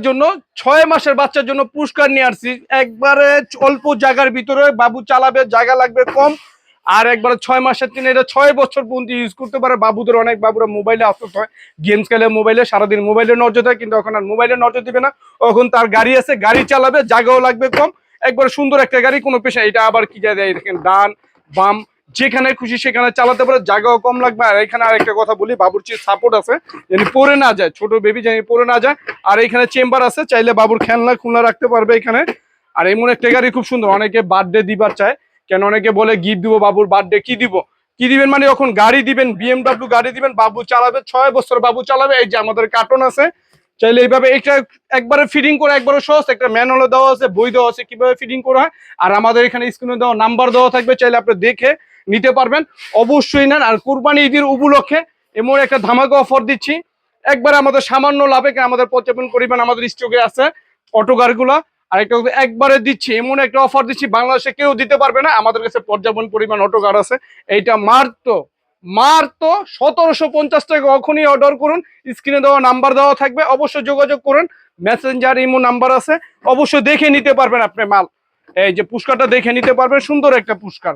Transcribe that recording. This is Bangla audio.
জন্য 6 মাসের বাচ্চার জন্য পুরস্কার নিয়ে আসছি একবারে অল্প জায়গার ভিতরে বাবু চালাবে জায়গা লাগবে কম আর একবারে 6 মাসের তিনি এটা 6 বছর পর্যন্ত ইউজ করতে পারে বাবুদের অনেক বাবুরা মোবাইলে আসক্ত হয় গেমস খেলে মোবাইলে সারাদিন মোবাইলে নজর দেয় কিন্তু এখন আর মোবাইলে নজর দিবে না এখন তার গাড়ি আছে গাড়ি চালাবে জায়গাও লাগবে কম একবার সুন্দর একটা গাড়ি কোনো পেশা এটা আবার কি যায় দেখেন ডান বাম যেখানে খুশি সেখানে চালাতে পারে জায়গাও কম লাগবে আর এখানে আরেকটা কথা বলি বাবুর সাপোর্ট আছে যেন পড়ে না যায় ছোট বেবি যেন পড়ে না যায় আর এখানে চেম্বার আছে চাইলে বাবুর খেলনা খুলনা রাখতে পারবে এখানে আর এমন একটা গাড়ি খুব সুন্দর অনেকে বার্থডে দিবার চায় কেন অনেকে বলে গিফট দিব বাবুর বার্থডে কি দিব কি দিবেন মানে যখন গাড়ি দিবেন বিএমডব্লিউ গাড়ি দিবেন বাবু চালাবে 6 বছর বাবু চালাবে এই যে আমাদের কার্টুন আছে চাইলে এইভাবে এটা একবারে ফিটিং করে একবারে সহজ একটা ম্যানুয়াল দেওয়া আছে বই দেওয়া আছে কিভাবে ফিটিং করা হয় আর আমাদের এখানে স্ক্রিনে দেওয়া নাম্বার দেওয়া থাকবে চাইলে আপনি দেখে নিতে পারবেন অবশ্যই নেন আর কুরবানি ঈদের উপলক্ষে এমন একটা ধামাকা অফার দিচ্ছি একবার আমাদের সামান্য লাভে আমাদের প্রত্যাপন করিবেন আমাদের স্টকে আছে অটো গাড়িগুলা আর একটা একবারে দিচ্ছি এমন একটা অফার দিচ্ছি বাংলাদেশে কেউ দিতে পারবে না আমাদের কাছে পর্যাপ্ত পরিমাণ অটো গাড়ি আছে এইটা মাত্র 1750 টাকা এখনই অর্ডার করুন স্ক্রিনে দেওয়া নাম্বার দেওয়া থাকবে অবশ্যই যোগাযোগ করুন মেসেঞ্জার ইমো নাম্বার আছে অবশ্যই দেখে নিতে পারবেন আপনি মাল এই যে পুরস্কারটা দেখে নিতে পারবেন সুন্দর একটা পুরস্কার